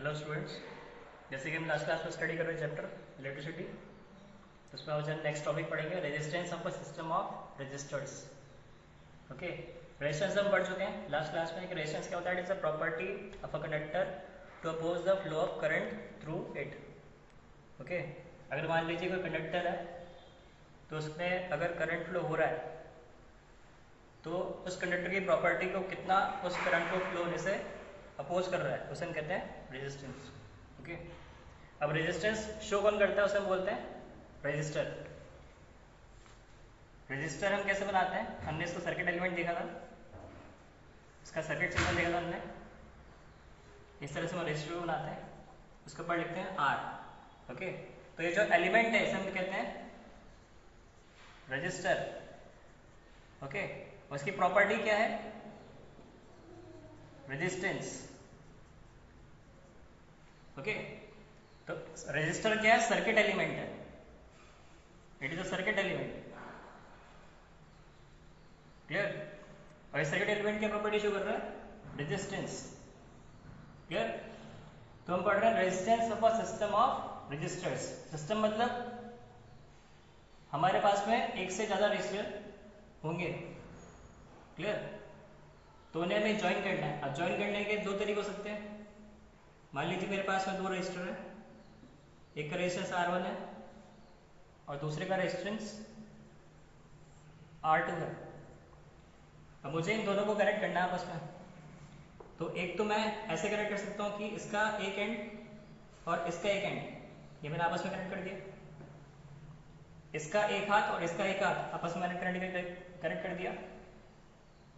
Hello students, जैसे कि हम लास्ट क्लास में स्टडी कर रहे हैं चैप्टर इलेक्ट्रिसिटी, तो उसमें आज नेक्स्ट टॉपिक पढ़ेंगे resistance of a system of resistors. Okay, resistance हम पढ़ चुके हैं लास्ट क्लास में कि रेजिस्टेंस क्या होता है। It is a property of a conductor to oppose the flow of current through it. Okay, अगर मान लीजिए कोई कंडक्टर है तो उसमें अगर करंट फ्लो हो रहा है तो उस कंडक्टर की प्रॉपर्टी को कितना उस करंट को फ्लो होने से अपोज कर रहा है उसे हम कहते हैं रेजिस्टेंस। ओके, अब रेजिस्टेंस शो कौन करता है उसे हम बोलते हैं रेजिस्टर। रेजिस्टर हम कैसे बनाते हैं, हमने इसको सर्किट एलिमेंट देखा था, इसका सर्किट सिग्नल देखा था हमने। इस तरह से हम रेजिस्टर बनाते हैं, उसके ऊपर लिखते हैं आर। ओके, तो ये जो एलिमेंट है इसे हम कहते हैं रजिस्टर। ओके, और इसकी प्रॉपर्टी क्या है, रेजिस्टेंस। ओके, तो रेजिस्टर क्या है, सर्किट एलिमेंट है, it is a circuit element. Clear? और इस सर्किट एलिमेंट की प्रॉपर्टी शो कर रहा है रेजिस्टेंस। क्लियर? तो हम पढ़ रहे हैं resistance of a system of resistors. System मतलब हमारे पास में एक से ज्यादा रजिस्टर होंगे। क्लियर? तो उन्हें हमें ज्वाइन करना है। अब ज्वाइन करने के दो तरीके हो सकते हैं। मान लीजिए मेरे पास में दो रजिस्टर है, एक का रेजिस्टेंस R1 है और दूसरे का रेजिस्टेंस R2 है। अब मुझे इन दोनों को कनेक्ट करना है आपस में। तो एक तो मैं ऐसे कनेक्ट कर सकता हूँ कि इसका एक एंड और इसका एक एंड, ये मैंने आपस में कनेक्ट कर दिया। इसका एक हाथ और इसका एक हाथ आपस में कनेक्ट कर दिया।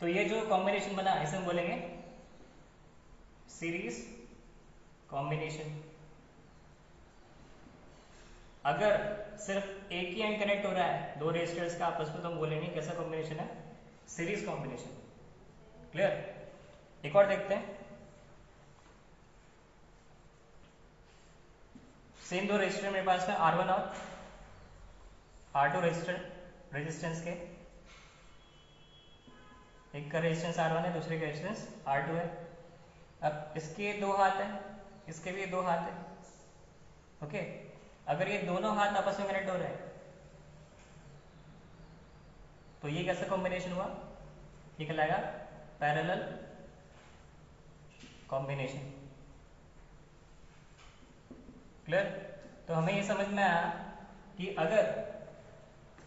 तो ये जो कॉम्बिनेशन बना इसे हम बोलेंगे सीरीज कॉम्बिनेशन। अगर सिर्फ एक ही एंड कनेक्ट हो रहा है दो रेजिस्टर्स का आपस में, तो हम बोलेंगे कैसा कॉम्बिनेशन है, सीरीज कॉम्बिनेशन। क्लियर? एक और देखते हैं। सेम दो रेजिस्टर मेरे पास में R1 और R2 रेजिस्टेंस के, एक का रेजिस्टेंस R1 है, दूसरे का रेजिस्टेंस R2 है। अब इसके दो हाथ हैं, इसके भी दो हाथ हैं। ओके, अगर ये दोनों हाथ आपस में कनेक्ट हो रहे हैं तो ये कैसा कॉम्बिनेशन हुआ, ये कहलाएगा पैरेलल कॉम्बिनेशन। क्लियर? तो हमें ये समझ में आया कि अगर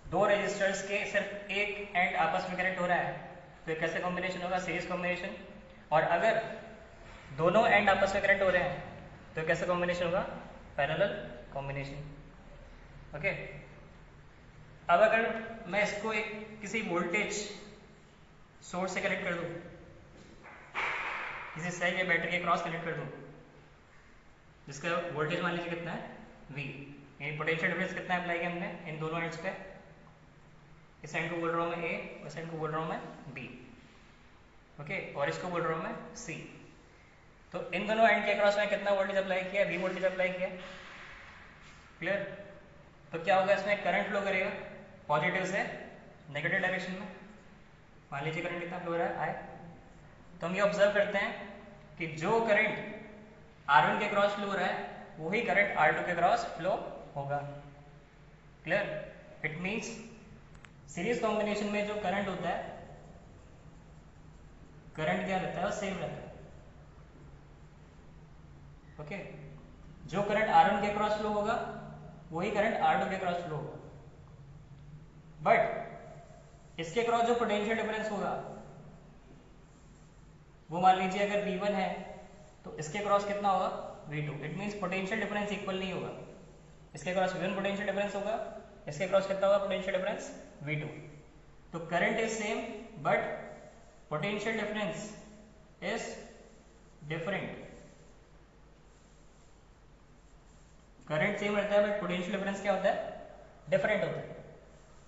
दो रेजिस्टर्स के सिर्फ एक एंड आपस में कनेक्ट हो रहा है तो कैसे कॉम्बिनेशन होगा, सीरीज कॉम्बिनेशन। और अगर दोनों एंड आपस में कनेक्ट हो रहे हैं तो कैसे कॉम्बिनेशन होगा, पैरेलल कॉम्बिनेशन। ओके, अब अगर मैं इसको एक किसी वोल्टेज सोर्स से कनेक्ट कर दूं, किसी सेल या बैटरी के क्रॉस कनेक्ट कर दूं, जिसका वोल्टेज मान लीजिए कितना है, V, यानी पोटेंशियल डिफरेंस कितना अप्लाई किया हमने इन दोनों एंड्स पे। इस एंड को बोल रहा हूँ मैं A, इस एंड को बोल रहा हूँ मैं B। ओके, और इसको बोल रहा हूँ मैं C। तो इन दोनों एंड के क्रॉस में कितना वोल्टेज अप्लाई किया, V वोल्टेज अप्लाई किया। क्लियर? तो क्या होगा, इसमें करंट फ्लो करेगा पॉजिटिव से नेगेटिव डायरेक्शन में। मान लीजिए करंट कितना फ्लो हो रहा है, I। तो हम ये ऑब्जर्व करते हैं कि जो करंट R1 के क्रॉस फ्लो हो रहा है वही करंट R2 के क्रॉस फ्लो होगा। Clear? It means series combination में जो करंट होता है, करंट क्या रहता है, वो सेम रहता है। ओके, जो करंट R1 के क्रॉस फ्लो होगा वही करंट R2 के क्रॉस फ्लो होगा। बट इसके क्रॉस जो पोटेंशियल डिफरेंस होगा वो मान लीजिए अगर V1 है तो इसके क्रॉस कितना होगा, V2। It means potential difference equal नहीं होगा। इसके क्रॉस V1 पोटेंशियल डिफरेंस होगा, इसके क्रॉस कितना होगा पोटेंशियल डिफरेंस, V2। तो current is same but potential difference is different. Current same रहता है बट पोटेंशियल डिफरेंस क्या होता है, डिफरेंट होता है।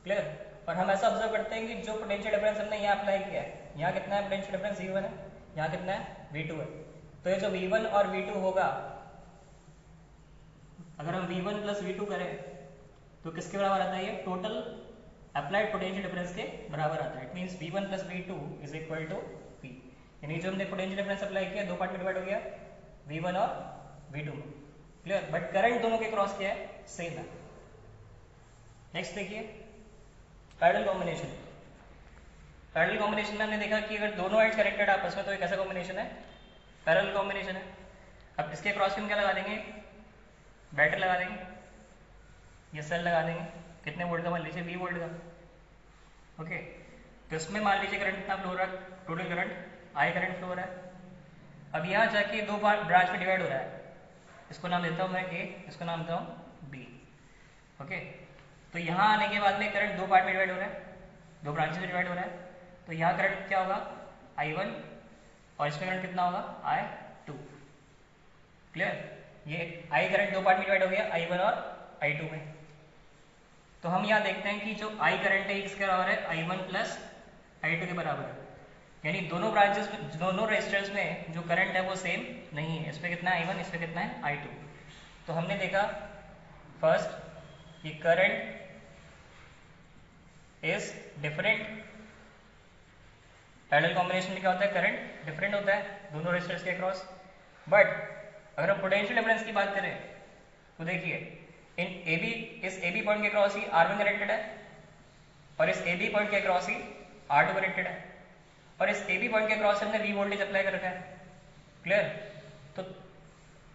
क्लियर? और हम ऐसा ऑब्जर्व करते हैं कि जो पोटेंशियल डिफरेंस हमने यहाँ अप्लाई किया है, यहाँ कितना है पोटेंशियल डिफरेंस, V1 है, यहाँ कितना है, V2 है। तो ये जो V1 और V2 होगा, अगर हम V1 प्लस V2 करें तो किसके बराबर आता है, ये टोटल अप्लाइड पोटेंशियल डिफरेंस के बराबर आता है। It means V1 plus V2 is equal to P। यानी जो हमने पोटेंशियल डिफरेंस अप्लाई किया दो पार्ट में डिवाइड हो गया, V1 और V2 में, क्लियर। बट करंट दोनों के क्रॉस क्या है, सेम है। नेक्स्ट देखिए पैरेलल कॉम्बिनेशन। पैरेलल कॉम्बिनेशन में हमने देखा कि अगर दोनों एंड्स कनेक्टेड आपस में तो एक ऐसा कॉम्बिनेशन है पैरेलल कॉम्बिनेशन है। अब इसके क्रॉस में क्या लगा देंगे, बैटरी लगा देंगे, ये सेल लगा देंगे, कितने वोल्ट का मान लीजिए 20 वोल्ट का, ओके। तो इसमें मान लीजिए करंट कितना फ्लो हो रहा है, total current I current flow हो रहा है। अब यहाँ जाके दो ब्रांच में डिवाइड हो रहा है, इसको नाम देता हूँ मैं ए, इसको नाम देता हूँ बी, ओके। तो यहाँ आने के बाद में करंट दो पार्ट में डिवाइड हो रहा है, दो ब्रांचेस में डिवाइड हो रहा है। तो यहाँ करंट क्या होगा I1 और इसमें करंट कितना होगा I2, क्लियर। ये I करंट दो पार्ट में डिवाइड हो गया I1 और I2 में। तो हम यहाँ देखते हैं कि जो I करंट है किसके बराबर है, I1 प्लस I2 के बराबर है। यानी दोनों ब्रांचेस में, दोनों रेजिस्टर्स में जो करंट है वो सेम नहीं है, इसमें कितना है I1, इसमें कितना है I2। तो हमने देखा फर्स्ट कि current is different. Parallel combination में क्या होता है, करंट डिफरेंट होता है दोनों रेजिस्टर्स के अक्रॉस। बट अगर हम पोटेंशियल डिफरेंस की बात करें तो देखिए इन AB, इस AB पॉइंट के अक्रॉस ही R1 कनेक्टेड है और इस AB पॉइंट के अक्रॉस ही R2 कनेक्टेड है और इस AB पॉइंट के अक्रॉस हमने V वोल्टेज अप्लाई कर रखा है, क्लियर। तो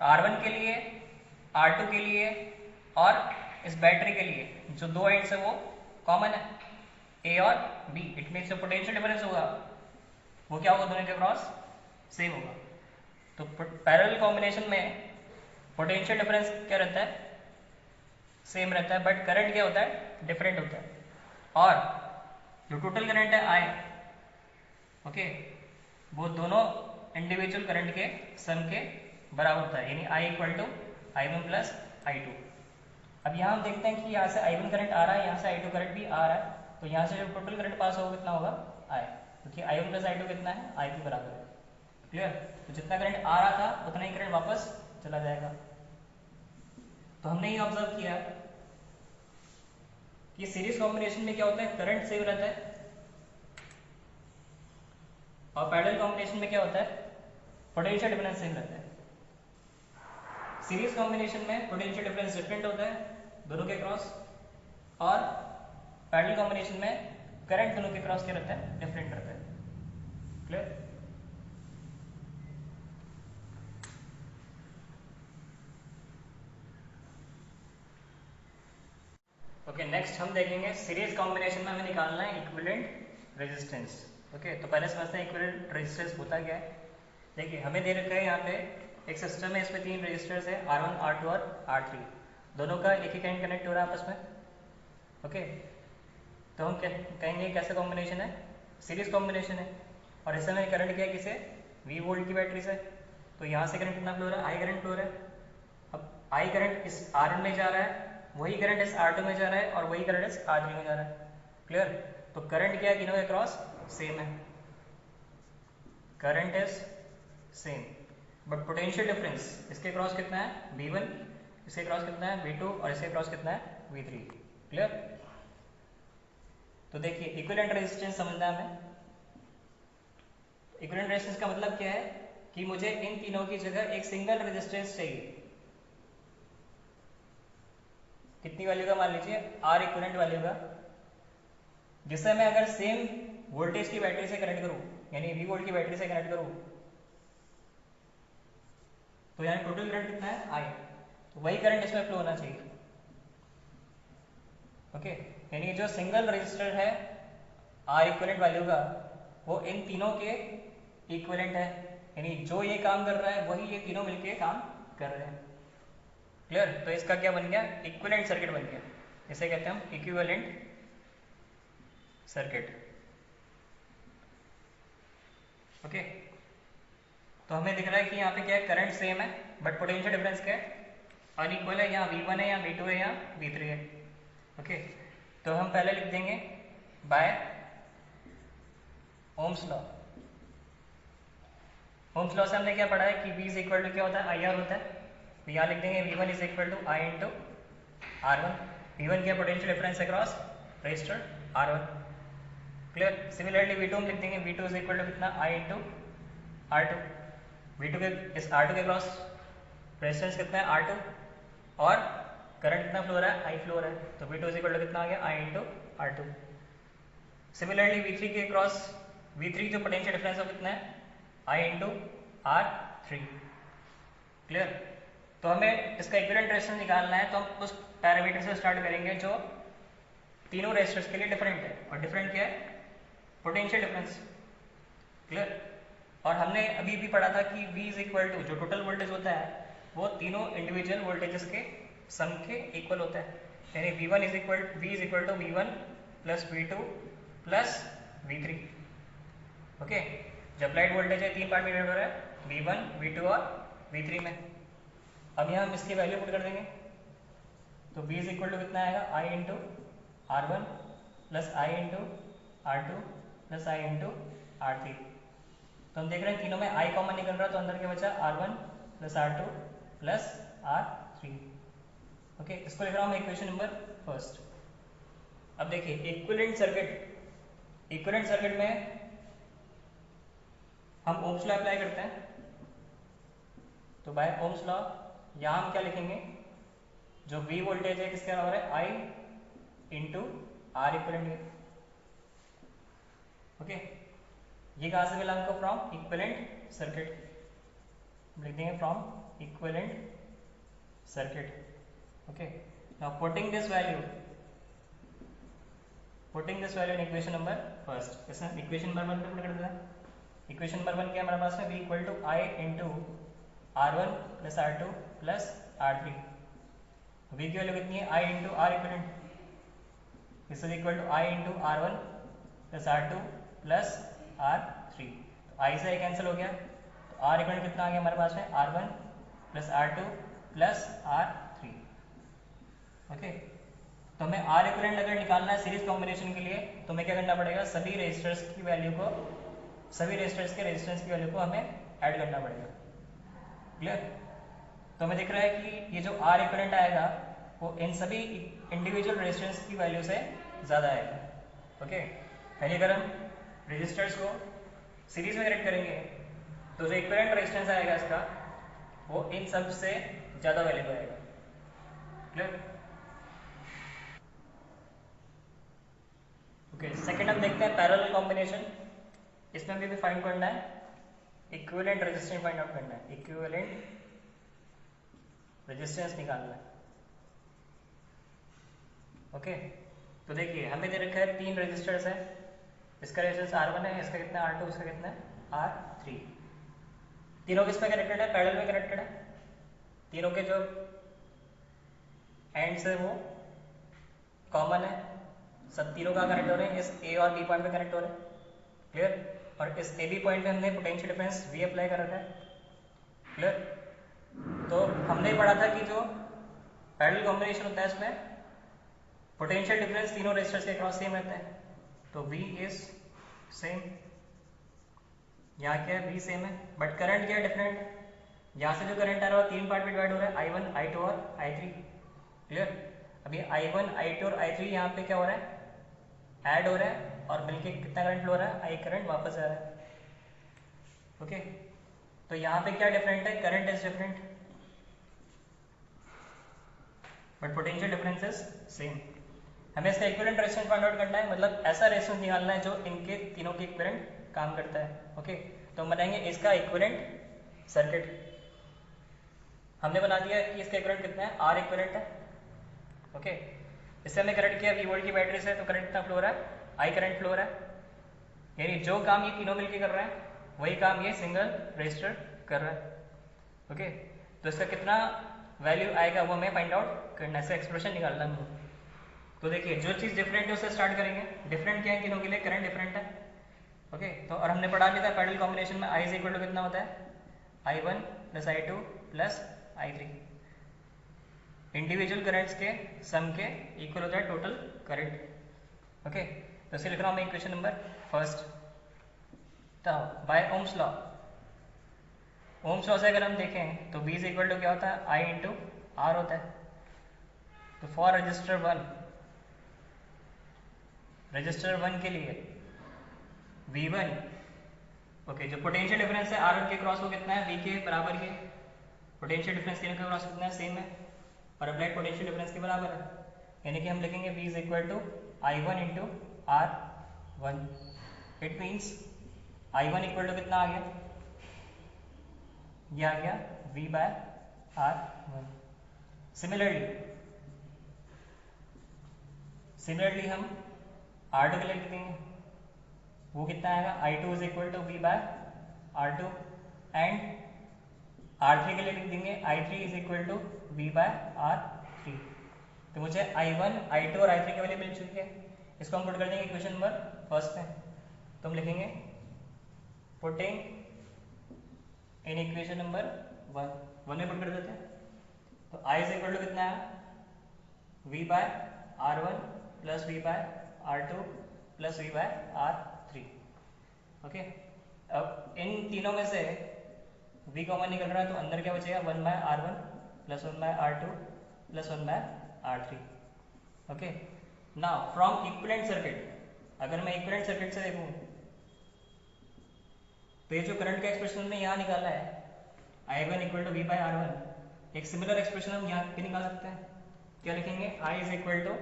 R1 के लिए, R2 के लिए और इस बैटरी के लिए जो दो एंड्स है वो कॉमन है, A और B। इट मीन्स जो पोटेंशियल डिफरेंस होगा वो क्या होगा, दोनों के अक्रॉस सेम होगा। तो पैरेलल कॉम्बिनेशन में पोटेंशियल डिफरेंस क्या रहता है, सेम रहता है, बट करंट क्या होता है, डिफरेंट होता है। और जो टोटल करंट है I, ओके, वो दोनों इंडिविजुअल करंट के सम के बराबर होता है, यानी I equal to I1 plus I2। अब यहाँ हम देखते हैं कि यहाँ से I1 करंट आ रहा है, यहाँ से I2 करंट भी आ रहा है, तो यहाँ से जो टोटल करंट पास होगा कितना होगा I, क्योंकि I1 प्लस I2 कितना है, I के बराबर है, क्लियर। तो जितना करंट आ रहा था उतना ही करंट वापस चला जाएगा। तो हमने ये ऑब्जर्व किया कि सीरीज कॉम्बिनेशन में क्या होता है, करंट सेम रहता है और पैरेलल कॉम्बिनेशन में क्या होता है, पोटेंशियल डिफरेंस सेम रहता है। सीरीज कॉम्बिनेशन में पोटेंशियल डिफरेंस डिफरेंट होता है दोनों के क्रॉस और पैरेलल कॉम्बिनेशन में करंट दोनों के क्रॉस क्या रहता है, डिफरेंट रहता है, क्लियर। ओके, नेक्स्ट हम देखेंगे सीरीज कॉम्बिनेशन में हमें निकालना है इक्विवेलेंट रेजिस्टेंस। ओके, तो पहले समझते हैं इक्विवेलेंट रेजिस्टेंस होता क्या है। देखिए हमें दे रखा है यहाँ पे एक सिस्टम है, इसमें तीन रेजिस्टर्स है R1, R2 और R3, दोनों का एक ही करंट कनेक्ट हो रहा है आपस में, ओके। तो हम कहेंगे कैसा कॉम्बिनेशन है, सीरीज कॉम्बिनेशन है। और इस समय करंट क्या है, किसे, V वोल्ट की बैटरी से। तो यहाँ से करंट कितना फ्लो हो रहा है, I करंट फ्लो हो रहा है। अब I करंट इस R1 में जा रहा है, वही करंट इस R2 में जा रहा है और वही करंट इस R3 में जा रहा है, क्लियर। तो करंट क्या है, तीनों के क्रॉस सेम है, current is same, but potential difference इसके क्रॉस कितना है V1, इसके क्रॉस कितना है V2 और इसके क्रॉस कितना है V3, क्लियर। तो देखिए इक्विवेलेंट रेजिस्टेंस समझना है हमें। इक्विवेलेंट रेजिस्टेंस का मतलब क्या है कि मुझे इन तीनों की जगह एक सिंगल रेजिस्टेंस चाहिए। कितनी वैल्यू का, मान लीजिए R इक्विवेलेंट वैल्यू का, जिससे मैं अगर सेम वोल्टेज की बैटरी से कनेक्ट करूं, यानी V वोल्ट की बैटरी से कनेक्ट करूं, तो यानी टोटल करंट कितना है I, तो वही करंट इसमें फ्लो होना चाहिए, ओके। यानी जो सिंगल रेजिस्टर है R इक्विवेलेंट वैल्यू का, वो इन तीनों के इक्विवेलेंट है, यानी जो ये काम कर रहा है वही ये तीनों मिलके काम कर रहे हैं, क्लियर। तो इसका क्या बन गया, इक्विवेलेंट सर्किट बन गया, इसे कहते हैं हम इक्विवेलेंट सर्किट, ओके। तो हमें दिख रहा है कि यहाँ पे क्या है, करंट सेम है बट पोटेंशियल डिफरेंस क्या है, अनइक्वल है, यहाँ V1 है, यहाँ V2 है, यहाँ V3 है, ओके। तो हम पहले लिख देंगे by Ohm's law. Ohm's law से हमने क्या पढ़ा है कि V इज इक्वल टू क्या होता है, IR होता है। तो यहाँ लिख देंगे V1 is equal to I into R1। V1 क्या potential difference across resistor R1, clear. Similarly V2 हम लिख देंगे V2 इज इक्वल टू कितना I इंटू R2। V2 के इस R2 के क्रॉस रेजिस्टेंस कितना है R2 और करंट कितना फ्लो हो रहा है I फ्लो हो रहा है, तो V2 इक्वल टू कितना आ गया I into R2। Similarly V3 के क्रॉस V3 जो पोटेंशियल डिफरेंस है वो कितना है I इंटू R3। क्लियर? तो हमें इसका इक्विवेलेंट रेजिस्टेंस निकालना है, तो हम उस पैरामीटर से स्टार्ट करेंगे जो तीनों रेजिस्टर्स के लिए डिफरेंट है, और डिफरेंट क्या है पोटेंशियल डिफरेंस। क्लियर? और हमने अभी भी पढ़ा था कि V इज इक्वल टू जो टोटल वोल्टेज होता है वो तीनों इंडिविजुअल वोल्टेजेस के सम के इक्वल होता है, यानी V is equal to V1 plus V2 plus V3। Okay, जो अप्लाइड वोल्टेज है तीन पार्ट में डिवाइड हो रहा है V1, V2 और V3 में। अब यहाँ हम इसकी वैल्यू पुट कर देंगे, तो V इज इक्वल टू कितना आएगा I into R1 plus I into R2 plus I into R3। तो हम देख रहे हैं तीनों में I कॉमन निकल रहा है, तो अंदर क्या बचा R1 plus R2 plus R3। Okay, इसको लिख रहा हूँ मैं इक्वेशन नंबर फर्स्ट। अब देखिए इक्विवेलेंट सर्किट में हम ओम्स लॉ अप्लाई करते हैं, तो बाय ओम्स लॉ यहाँ हम क्या लिखेंगे, जो V वोल्टेज है किसके बराबर है I into R equivalent. Okay, ये कहाँ से मिला हमको, फ्रॉम इक्विवेलेंट सर्किट। लिख देंगे from equivalent circuit. Okay, now putting this value in equation number first. इसमें इक्वेशन नंबर 1 पे पुट कर देना है। इक्वेशन नंबर 1 क्या हमारे पास में V equal to I into R1 plus R2 plus R3। V की वैल्यू कितनी है I into R equivalent, this is equal to I into R1 plus R2 plus R3। तो I से I कैंसिल हो गया, तो R इक्विवेलेंट कितना आ गया हमारे पास में R1 plus R2 plus R3। Okay, तो हमें R इक्विवेलेंट अगर निकालना है सीरीज कॉम्बिनेशन के लिए, तो हमें क्या करना पड़ेगा, सभी रेजिस्टर्स के रेजिस्टेंस की वैल्यू को हमें ऐड करना पड़ेगा। क्लियर? तो हमें दिख रहा है कि ये जो R इक्विवेलेंट आएगा वो इन सभी इंडिविजुअल रेजिस्टेंस की वैल्यू से ज़्यादा आएगा। ओके, यानी अगर हम रेजिस्टर्स को सीरीज में कनेक्ट करेंगे तो जो इक्विवेलेंट रेजिस्टेंस आएगा इसका वो इन सब से ज़्यादा वैल्यू का आएगा। क्लियर? ओके, सेकंड हम देखते हैं पैरेलल कॉम्बिनेशन। इसमें भी फाइंड करना है इक्विवेलेंट रेजिस्टेंस, फाइंड आउट करना है इक्विवेलेंट रेजिस्टेंस निकालना है। ओके, तो देखिए हमें दे रखा है तीन रेजिस्टर्स है, इसका रेजिस्टेंस R1 है, इसका कितना है R2, इसका कितना है R3। तीनों किस में कनेक्टेड है, पैरेलल में कनेक्टेड है। तीनों के जो एंड्स है वो कॉमन है, सब तीनों का कनेक्ट हो रहे हैं, इस A और B पॉइंट पे कनेक्ट हो रहे हैं। क्लियर? और इस AB पॉइंट पे हमने पोटेंशियल डिफरेंस V अप्लाई कर रखा है। क्लियर? तो हमने पढ़ा था कि जो पैरेलल कॉम्बिनेशन होता है इसमें पोटेंशियल डिफरेंस तीनों रेजिस्टर्स के अक्रॉस सेम रहता है, तो V इज सेम। यहाँ क्या है, V सेम है, बट करंट क्या है डिफरेंट। यहाँ से जो करंट आ रहा है तीन पार्ट में डिवाइड हो रहा है I1, I2 और I3। क्लियर? अभी I1, I2 और I3 यहाँ पे क्या हो रहा है, ऐड हो रहा है, और मिलके कितना करंट फ्लो हो रहा है, I करंट वापस आ रहा है। ओके, तो यहाँ पे क्या डिफरेंट है, current is different but potential difference is same. हमें इसका इक्विवेलेंट रेजिस्टेंस फाइंड आउट करना है, मतलब ऐसा रेजिस्टेंस निकालना है जो इनके तीनों के इक्विवेलेंट काम करता है। ओके, तो हम बनाएंगे इसका इक्विवेलेंट सर्किट। हमने बना दिया कि इसका इक्विवेलेंट कितना है, R इक्विवेलेंट है। ओके, इससे हमने कनेक्ट किया V वोल्ट की बैटरी से, तो करंट कितना फ्लो हो रहा है, I करंट फ्लो हो रहा है। यानी जो काम ये तीनों मिलकर कर रहे हैं वही काम ये सिंगल रेजिस्टर कर रहा है। ओके, तो इसका कितना वैल्यू आएगा वो हमें फाइंड आउट करना है, एक्सप्रेशन निकालना है। तो देखिए जो चीज़ डिफरेंट है उससे स्टार्ट करेंगे। डिफरेंट क्या है, तीनों के लिए करंट डिफरेंट है। ओके, तो और हमने पढ़ा भी था पैरेलल कॉम्बिनेशन में I इज इक्वल टू कितना होता है, I1 plus I2 plus I3। Individual currents के सम के इक्वल होता है टोटल करंट। ओके, तो इसे लिख रहा हूँ मैं इक्वेशन नंबर फर्स्ट। तो by Ohm's law, Ohm's law से अगर हम देखें तो V इज इक्वल टू क्या होता है, I इंटू R होता है। तो फॉर रजिस्टर 1 के लिए V1, ओके, जो पोटेंशियल डिफरेंस है R1 के क्रॉस वो कितना है, V के बराबर ही है। पोटेंशियल डिफरेंस तीनों के क्रॉस कितना है, सेम है, और अप्लाइड पोटेंशियल डिफरेंस के बराबर है, यानी कि हम लिखेंगे V is equal to I1 into R1। It means I1 equal to कितना आ गया, ये आ गया V बाय R1। सिमिलरली हम R2 के लिए लिख देंगे, वो कितना आएगा, I2 is equal to V by R2, and R3 के लिए लिख देंगे I3 is equal to V by R3। तो मुझे I1, I2 और I3 की वैल्यू मिल चुकी है, इसको हम पुट कर देंगे इक्वेशन नंबर फर्स्ट में। तो हम लिखेंगे पुटिंग इन इक्वेशन नंबर 1 में पुट कर देते हैं। तो I इज इक्वल टू कितना है, V by R1 plus V by R2 plus V by R3। Okay, अब इन तीनों में से V कॉमन निकल रहा है, तो अंदर क्या बचेगा, 1 by R1 plus 1 by R2 plus 1 by R3। Okay, now from equivalent circuit, अगर मैं इक्विवेलेंट सर्किट से देखूं तो ये जो करंट का एक्सप्रेशन हमने यहाँ निकाला है I1 equal to V by R1, एक सिमिलर एक्सप्रेशन हम यहाँ भी निकाल सकते हैं। क्या लिखेंगे, I is equal to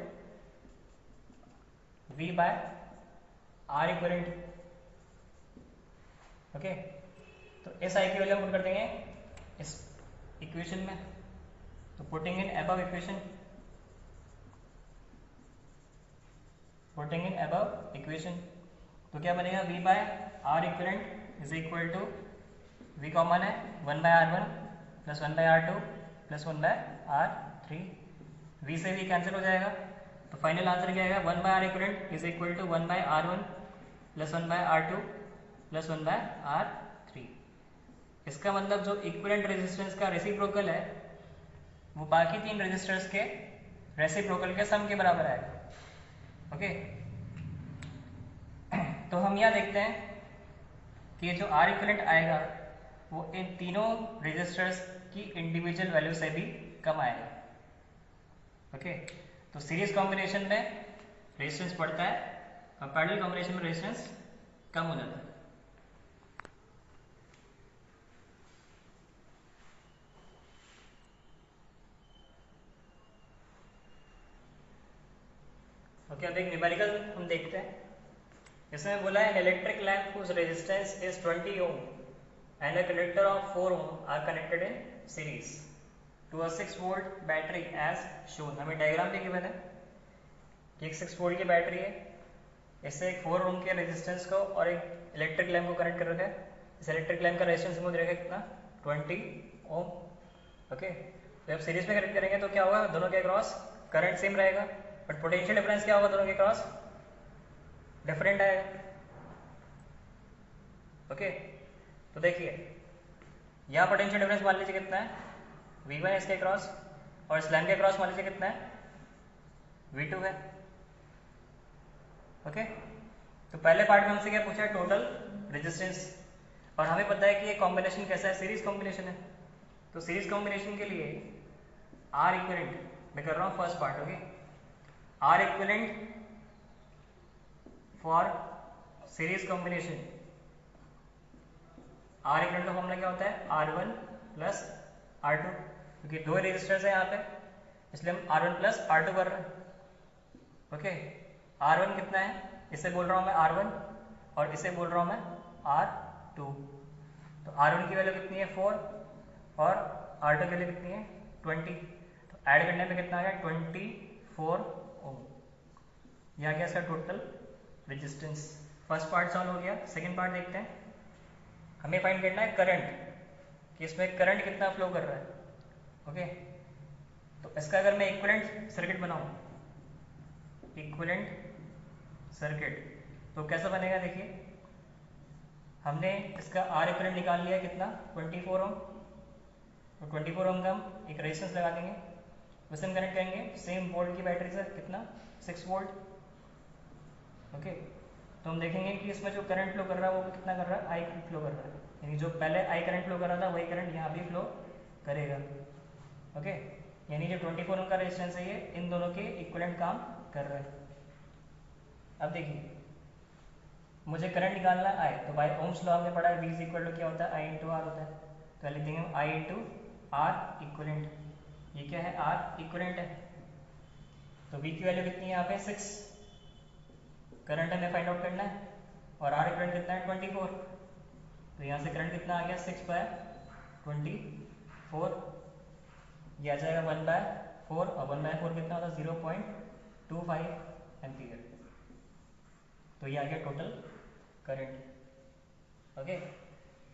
V by R equivalent. Okay, तो इस I की वैल्यू हम पुट कर देंगे इस इक्वेशन में। तो पुटिंग इन अबव इक्वेशन, तो क्या बनेगा, V by R equivalent is equal to, V common है, 1 by R1 plus 1 by R2 plus 1 by R3, V से V कैंसिल हो जाएगा, तो फाइनल आंसर क्या आएगा, 1 by R equivalent is equal to 1 by R1 plus 1 by R2 plus 1 by R3। इसका मतलब जो इक्विवेलेंट रेजिस्टेंस का रेसिप्रोकल है वो बाकी तीन रेजिस्टर्स के रेसिप्रोकल के सम के बराबर आएगा। ओके, तो हम यहाँ देखते हैं कि जो R इक्विवेलेंट आएगा वो इन तीनों रेजिस्टर्स की इंडिविजुअल वैल्यू से भी कम आएगा। ओके, तो सीरीज कॉम्बिनेशन में रेजिस्टेंस बढ़ता है और पैरेलल कॉम्बिनेशन में रेजिस्टेंस कम हो जाता है। ओके, अब एक न्यूमेरिकल हम देखते हैं। इसमें बोला है electric lamp whose resistance is 20 ohm and a conductor of 4 ohm are connected in series to a 6 volt battery as shown। हमें डायग्राम भी गिवन है कि एक 6 वोल्ट की बैटरी है, इससे एक 4 ओम के रेजिस्टेंस को और एक इलेक्ट्रिक लैम्प को कनेक्ट कर रखा है। इस इलेक्ट्रिक लैम्प का रेजिस्टेंस मुझे रहेगा कितना, 20 ओम। ओके, तो जब सीरीज में कनेक्ट करेंगे तो क्या होगा, दोनों के क्रॉस करंट सेम रहेगा, बट पोटेंशियल डिफरेंस क्या होगा, दोनों के क्रॉस डिफरेंट आएगा। ओके, तो देखिए यहाँ पोटेंशियल डिफरेंस मान लीजिए कितना है, V1 है इसके क्रॉस, और इस लैम्प के क्रॉस मान लीजिए कितना है, V2 है। ओके, तो पहले पार्ट में हमसे क्या पूछा है, टोटल रेजिस्टेंस, और हमें पता है कि ये कॉम्बिनेशन कैसा है, सीरीज कॉम्बिनेशन है। तो सीरीज कॉम्बिनेशन के लिए R इक्विवेलेंट, मैं कर रहा हूँ first part. Okay, R equivalent for series combination, R equivalent का फॉर्मूला क्या होता है, R1 प्लस R2, क्योंकि दो रेजिस्टर्स है यहाँ पे इसलिए हम R1 प्लस R2 कर रहे हैं। ओके, R1 कितना है, इसे बोल रहा हूँ मैं R1 और इसे बोल रहा हूँ मैं R2। तो R1 की वैल्यू कितनी है, 4, और R2 की वैल्यू कितनी है, 20। तो ऐड करने पे कितना आ गया, 24 ओम। यह आ गया इसका total resistance. First part solve हो गया। सेकेंड पार्ट देखते हैं। हमें फाइंड करना है करंट, कि इसमें करंट कितना फ्लो कर रहा है। ओके, तो इसका अगर मैं इक्विवेलेंट सर्किट बनाऊं, इक्विवेलेंट सर्किट, तो कैसा बनेगा, देखिए हमने इसका R इक्विवेलेंट निकाल लिया कितना, 24 ओम। तो 24 ओम का हम एक रेजिस्टेंस लगा देंगे, उसे हम कनेक्ट करेंगे सेम वोल्ट की बैटरी से, कितना, 6 वोल्ट। ओके, तो हम देखेंगे कि इसमें जो करंट फ्लो कर रहा है वो कितना कर रहा है, I फ्लो कर रहा है, यानी जो पहले I करंट फ्लो कर रहा था वही करंट यहाँ भी फ्लो करेगा। ओके, यानी जो 24 ओम का रेजिस्टेंस है ये इन दोनों के इक्विवेलेंट काम कर रहा है। अब देखिए मुझे करंट निकालना I, तो बाय ओम्स लॉ हमने पढ़ा है V इज इक्वल टू क्या होता है, I इंटू R होता है। तो लिख देंगे I इंटू आर इक्वलेंट, ये क्या है आर इक्वलेंट है। तो वी की वैल्यू कितनी है यहाँ पे 6, करंट हमें फाइंड आउट करना है और आर इक्वलेंट कितना है 24। तो यहाँ से करंट कितना आ गया 6/24, ये आ जाएगा 1/4 और 1/4 कितना होता है 0.25 एम्पियर। तो ये आ गया टोटल करंट। ओके,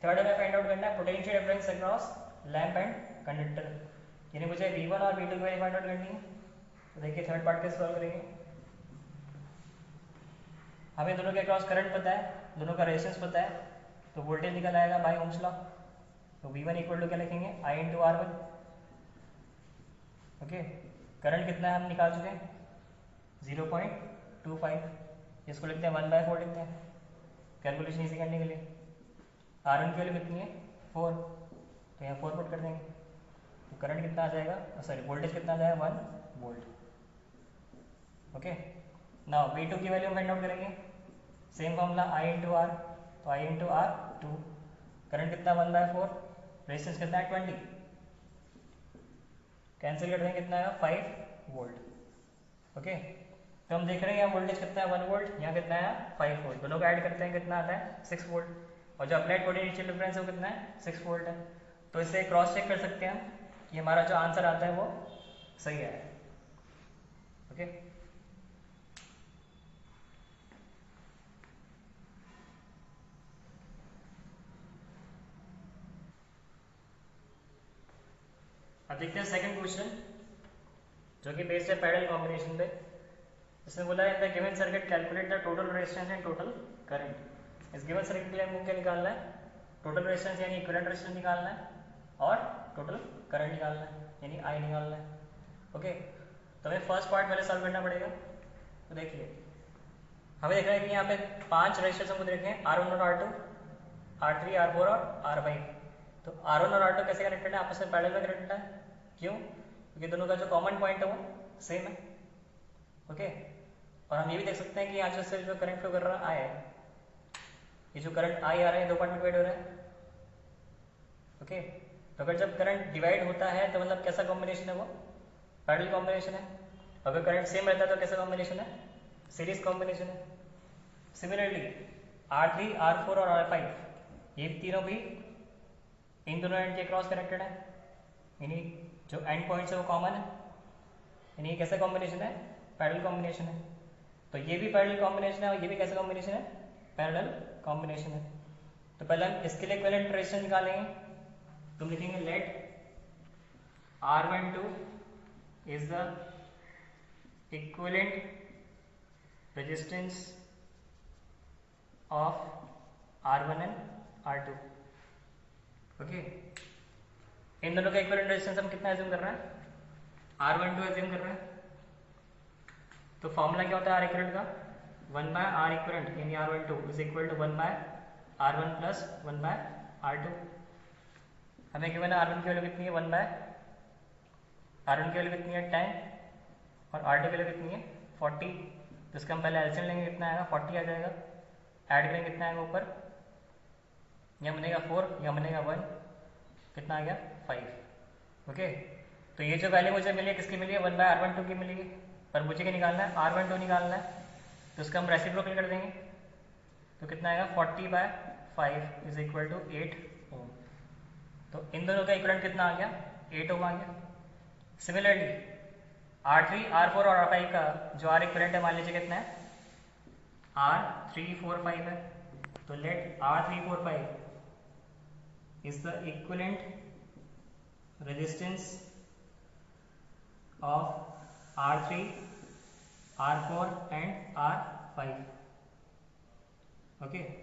थर्ड हमें फाइंड आउट करना है potential difference across lamp and conductor, यानी मुझे V1 और V2 की वैल्यू फाइंड आउट करनी है। तो देखिए थर्ड पार्ट कैसे सॉल्व करेंगे। हमें दोनों के अक्रॉस करंट पता है, दोनों का रेजिस्टेंस पता है, तो वोल्टेज निकल आएगा बाय ओम्स लॉ। तो V1 इक्वल टू क्या लिखेंगे I into R1। Okay, current कितना है हम निकाल चुके हैं 0.25, इसको लिखते हैं 1/4 लिखते हैं कैलकुलेशन इजी करने के लिए। R1 की वैल्यू कितनी है 4, तो यहाँ 4 पुट कर देंगे। तो करंट कितना आ जाएगा, सॉरी वोल्टेज कितना आ जाएगा 1 वोल्ट। ओके, नाउ V2 की वैल्यू फाइंड आउट करेंगे, same formula I into R, तो I इंटू आर 2, करंट कितना 1/4, रेजिस्टेंस कितना है 20, कैंसिल कर देंगे कितना आएगा 5 वोल्ट। ओके, तो हम देख रहे हैं यहाँ वोल्टेज कितना है 1 वोल्ट, यहाँ कितना है 5 वोल्ट, दोनों को ऐड करते हैं कितना आता है 6 वोल्ट, और जो अप्लाइड पोटेंशियल डिफरेंस है वो कितना है 6 वोल्ट है। तो इसे क्रॉस चेक कर सकते हैं हम कि हमारा जो आंसर आता है वो सही है। ओके, अब देखते हैं सेकंड क्वेश्चन जो कि बेस्ड है पैरेलल कॉम्बिनेशन पे। इसने बोला है in the given circuit calculate the total resistance and total current. इस गिवन सर्किट के लिए हमको क्या निकालना है, टोटल रेजिस्टेंस यानी इक्विवेलेंट रेजिस्टेंस निकालना है और टोटल करंट निकालना है यानी I निकालना है। ओके, तो हमें फर्स्ट पार्ट पहले सॉल्व करना पड़ेगा। तो देखिए हमें देख रहा है कि यहाँ पे 5 रेजिस्टेंस हमको देखे हैं R1 और R2, R3, R4 और R5। तो R1 और R2 कैसे कनेक्टेड है, आपस में पैरेलल में कनेक्टेड है। क्यों, क्योंकि दोनों का जो कॉमन पॉइंट है वो सेम है। ओके, और हम ये भी देख सकते हैं कि यहाँ से जो करंट फ्लो कर रहा है, ये जो करंट I आ रहा है 2 पार्ट में डिवाइड हो रहा है। ओके, तो अगर जब करंट डिवाइड होता है तो मतलब कैसा कॉम्बिनेशन है वो, पैरेलल कॉम्बिनेशन है। अगर करंट सेम रहता है तो कैसा कॉम्बिनेशन है, सीरीज कॉम्बिनेशन है। सिमिलरली R3, R4 और R5 ये तीनों भी इन दोनों एंड के क्रॉस कनेक्टेड है, यानी जो एंड पॉइंट्स है वो कॉमन है, यानी ये कैसा कॉम्बिनेशन है, पैरेलल कॉम्बिनेशन है। तो ये भी पैरेलल कॉम्बिनेशन है और ये भी कैसा कॉम्बिनेशन है, पैरेलल कॉम्बिनेशन है। तो पहले हम इसके लिए इक्विवेलेंट रेजिस्टेंस निकालेंगे। तुम लिखेंगे let R12 is the equivalent resistance of R1 and R2। Okay, इन दोनों का इक्विवेलेंट रेजिस्टेंस हम कितना एज्यूम कर रहे हैं, R12 एज्यूम कर रहे हैं। तो फॉर्मूला क्या होता है R इक्विवेलेंट का, 1/R इक्विवेलेंट यानी R12 is equal to 1/R1 plus 1/R2। हमें गिवन है R1 की वैल्यू कितनी है 1/R1 की वैल्यू कितनी है 10 और R2 की वैल्यू कितनी है 40। तो इसका हम पहले एलसीएम लेंगे, कितना आएगा 40 आ जाएगा, ऐड करेंगे कितना आएगा ऊपर, यहाँ बनेगा 4, यहाँ बनेगा 1, कितना आ गया 5। ओके, तो ये जो वैल्यू मुझे मिली है किसकी मिली है 1/R12 की मिली है, पर मुझे क्या निकालना है R12 निकालना है। तो इसका हम रेसिप्रोकल कर देंगे, तो कितना आएगा 40/5 इज इक्वल टू 8 ओम। तो इन दोनों का इक्विवेलेंट कितना आ गया 8 ओम आ गया। सिमिलरली R3, R4 और R5 का जो R इक्विवेलेंट है मान लीजिए कितना है R345 है। तो let R345 is the equivalent resistance of R3, R4 and R5. Okay,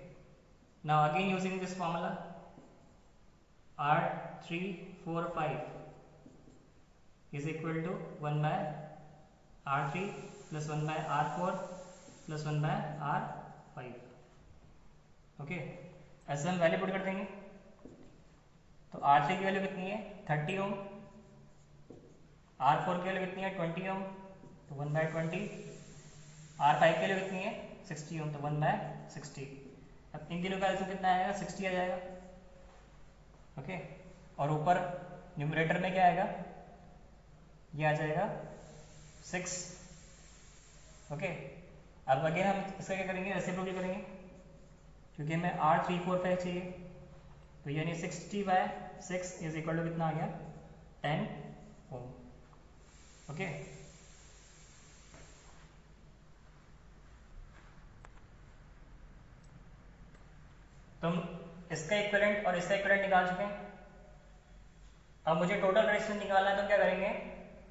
now again using this formula R345 is equal to 1/R3 plus 1/R4 plus 1/R5. Okay, ऐसे हम वैल्यू पुट कर देंगे। तो R3 की value कितनी है 30 ओम, R4 की value कितनी है 20 ओम, तो 1/20। R5 की वैल्यू कितनी है 60 ओम, तो 1/60। अब इन तीनों का एल्सियम कितना आएगा 60 आ जाएगा। ओके, और ऊपर न्यूमरेटर में क्या आएगा, ये आ जाएगा 6। ओके, अब अगेन हम इसका क्या करेंगे, रेसिप्रोकल करेंगे, क्योंकि हमें R345 चाहिए, तो यानी 60/6 इज इक्वल टू कितना आ गया, 10 ओम। ओके, तो हम इसका इक्विवेलेंट और इसका इक्विवेलेंट निकाल चुके हैं। अब मुझे टोटल रेजिस्टेंस निकालना है, तो क्या करेंगे,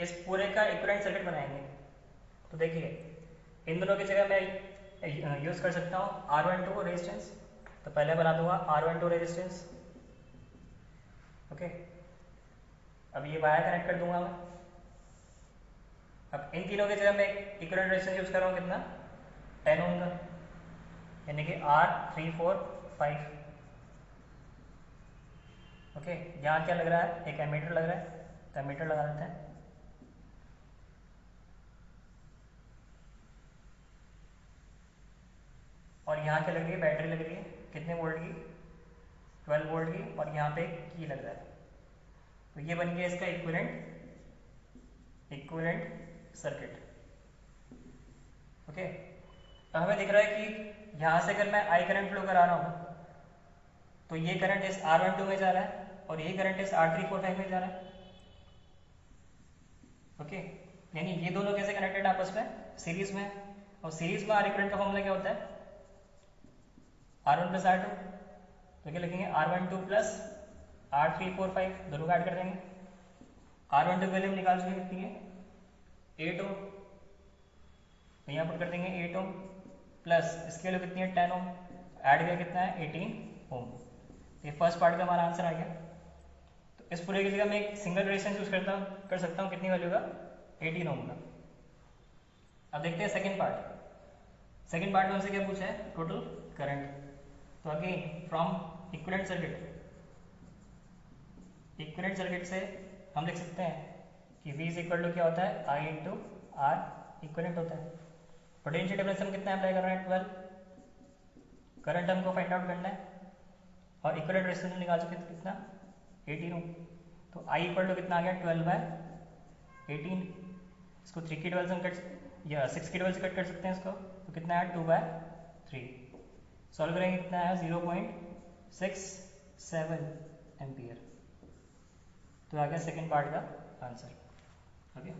इस पूरे का इक्विवेलेंट सर्किट बनाएंगे। तो देखिए, इन दोनों की जगह मैं यूज कर सकता हूँ R12 रेजिस्टेंस, तो पहले बना दूंगा R12 रेजिस्टेंस। ओके, अब ये वायर कनेक्ट कर दूंगा मैं। अब इन तीनों की जगह मैं इक्विवेलेंट रेजिस्टेंस यूज कर रहा हूँ, कितना, 10 ओम का, यानी कि R345। ओके, यहाँ क्या लग रहा है, एक एमीटर लग रहा है, तो एमीटर लगा देते हैं। और यहाँ क्या लग रही है, बैटरी लग रही है, कितने वोल्ट की, 12 वोल्ट की, और यहाँ पे एक की लग रहा है। तो ये बन गया इसका इक्विवेलेंट सर्किट। ओके, अब हमें दिख रहा है कि यहाँ से अगर मैं आई करंट फ्लो करा रहा हूँ, तो ये करंट इस R12 में जा रहा है और ये करंट इस R345 में जा रहा है। ओके, यानी ये दोनों कैसे कनेक्टेड आपस में, सीरीज में, और सीरीज में आर इक्विवेलेंट का फॉर्मूला क्या होता है, R1 प्लस R2, तो क्या लिखेंगे, R12 प्लस R345, दोनों को ऐड कर देंगे। R12 की वैल्यू निकाल चुके, कितनी है, 8 ओम, तो यहाँ पुट कर देंगे 8 ओम, प्लस इसकी वैल्यू कितनी है, 10 ओम, ऐड किया कितना है, 18 ओम। ये फर्स्ट पार्ट का हमारा आंसर आ गया। तो इस पूरे की जगह मैं एक सिंगल रेजिस्टेंस यूज कर सकता हूँ, कितनी वैल्यू का, 18 ओम का। अब देखते हैं सेकंड पार्ट। सेकंड पार्ट में हमसे क्या पूछा है, टोटल करंट। तो अगेन फ्रॉम इक्विवेलेंट सर्किट से हम लिख सकते हैं कि V इज इक्वल टू क्या होता है, I इंटू आर इक्विवेलेंट होता है। पोटेंशियल डिफरेंस हम कितना अप्लाई कर रहे हैं, 12। करंट हमको फाइंड आउट करना है, और इक्विवेलेंट रेजिस्टेंस निकाल चुके थे कितना, 18 ओम। तो I इक्वल टू कितना आ गया, 12/18। इसको 3 की 12 से हम कट या 6 की 12 से कट कर सकते हैं इसको, तो कितना है, 2/3। सॉल्व करेंगे, कितना है, 0.67 एम्पियर। तो आ गया सेकेंड पार्ट का आंसर। ओके।